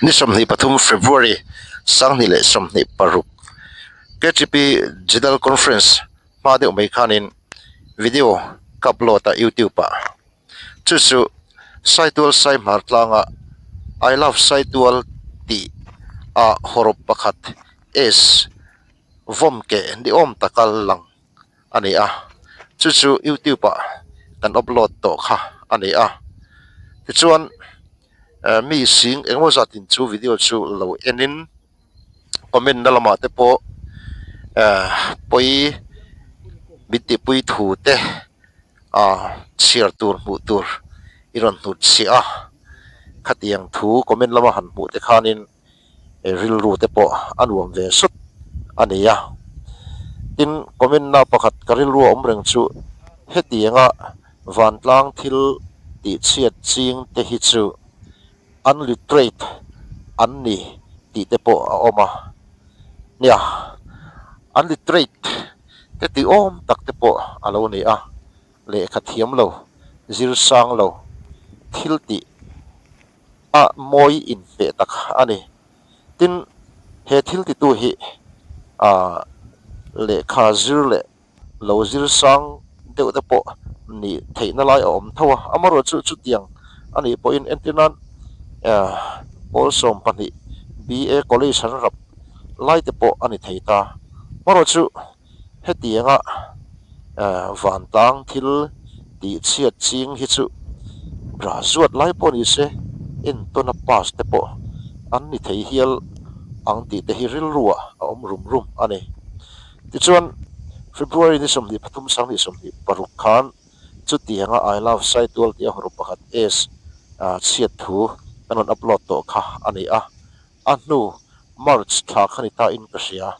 ni somni pathum February sangni le somni paruk KTP digital conference ma de mai khanin video upload ta YouTube pa chusu saitual sai martlanga I love saitual ti a horop pakhat es vomke ni om takal lang ani a chuchu YouTube pa kan upload to kha ani a tichuan mi sing engmo zatin chu video chu lo enin comment dalama te po poi bitti pui thu te share tur mu tur iron hut si a khatiang thu comment lama han mu te khanin ril ru te po anuam ve sut ania tin comment na pakhat karil ru om reng chu hetianga vantlang thil ti chiat ching te hi chu unliterate anni ti te po oma nia unliterate te ti om tak te po alo ni a le khathiam lo zir sang lo thil ti a moi in pe tak ani tin he thil ti tu hi le kha zir le lo zir sang deuh te po ni theina lai om thawa amaro chu chu tiang ani po in antenan also pani BA college hanrap lai te po ani theita maro chu hetianga vantang thil ti chiat ching hi chu graduate lai po ni se in tona pass te po an ni thei hial ang ti te hi ril ruwa om rum ani tichuan February ni somni pathum sang ni somni paruk khan chu tianga I love saitual ti horop pakhat es chiat thu kanon upload to kha ani a anu March tha khani ta in kasia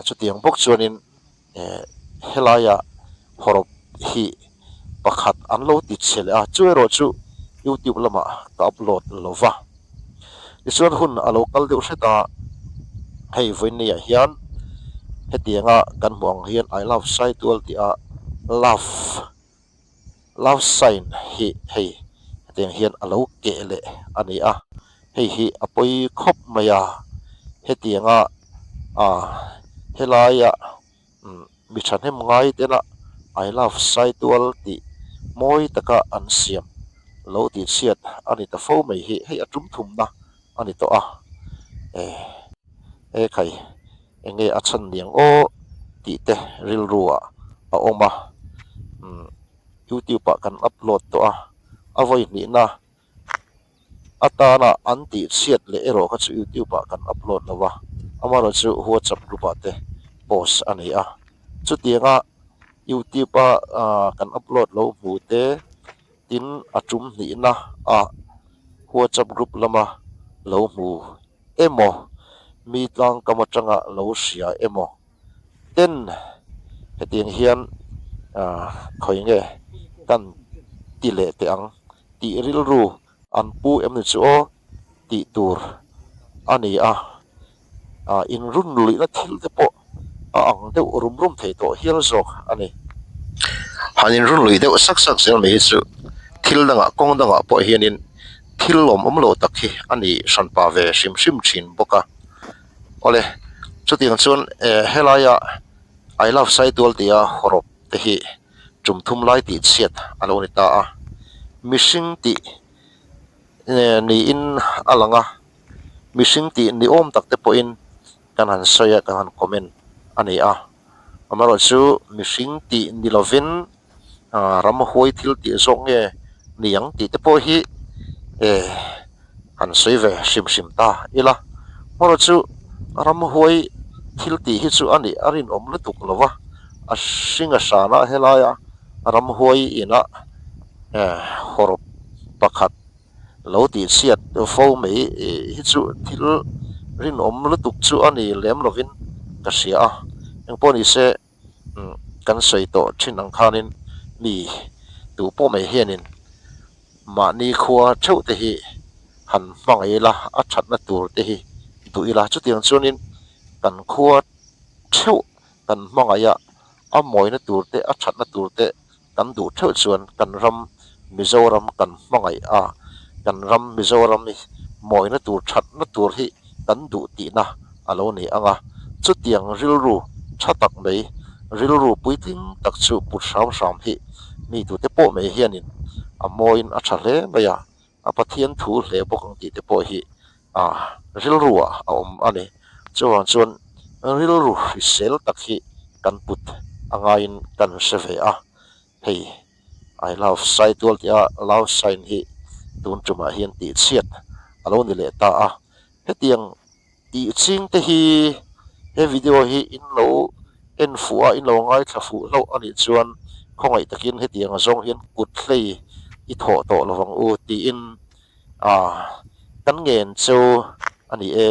chu tiang bok chuanin helaya horop hi pakhat anlo ti chele a chuero chu YouTube lama ka upload lova isun hun a local de useta hei voin ya hian hetianga kan muang hian I love saitual ti a love sign hi hei hetiang hian alo ke le ani a hei hi apoi khop maya hetianga helaya mi thanem ngai tena I love saitual ti moi taka an siam lo ti chiat ani ta fo mai hi hei atum thum na ani to a khai enge achan niang o ti te ril ruwa a oma YouTube pa kan upload to a avoi ni na atana anti chiat le ero ka chu YouTube pa kan upload lawa amaro chu WhatsApp group ate post ani a chu tianga YouTube pa kan upload lo mu te tin atum ni na WhatsApp group lama lo mu emo mi tlang kamachanga lo sia emo ten hetiang hian khoinge kan tile te ang ti ril ru an pu em ni chu ti tur ani in run lui na thil te po ang deu rum thei to hial zok ani hanin run lui deu sak sel me chu thil danga kong danga po hianin thil lom lo takhi ani sanpa ve sim thin boka ole chuting chun helaya I love saitual tia horop te hi chumthum lai ti chiat alo ni ta missing ti ni in alanga missing ti ni om tak te po in kan han soya kan han comment ani amaro chu missing ti ni lovin ram hoi thil ti zong nge niang ti te po hi han soi ve sim ta ila maro chu ram hoi thil ti hi chu ani arin om lutuk lova a singa sana helaya ram hoi ina horop pakhat lo ti chiat fo mei hi chu thil rin om lutuk chu ani lem lovin kasia eng poni se kan sei to thinang khanin mi tu po mai hianin ma ni khua theu te hi han mangai la a that na tur te hi tu ila chu tiang chunin kan khua theu kan mangaya a moi na tur te a that na tur te kan du theu chuan kan ram Mizoram kan mangai kan ram Mizoram ni moi na tur that na tur hi kan du ti na alo ni anga chu tiang rilru thatak mai rilru puiting tak chu put sam hi mi tu te po me hianin a moin a tha hle maya a pathian thu hle bok ang ti te po hi rilru a om ani chuan rilru sel tak hi kan put angain kan seve a hei I love sai tual tia love sign hi tun tuma hian ti chiat alo ni le ta a hetiang ti ching te hi he video hi in lo en fuwa in lo ngai thafu lo ani chuan khongai takin hetiang zong hian kut hlei I tho to lawang u ti in kan ngen chu ani e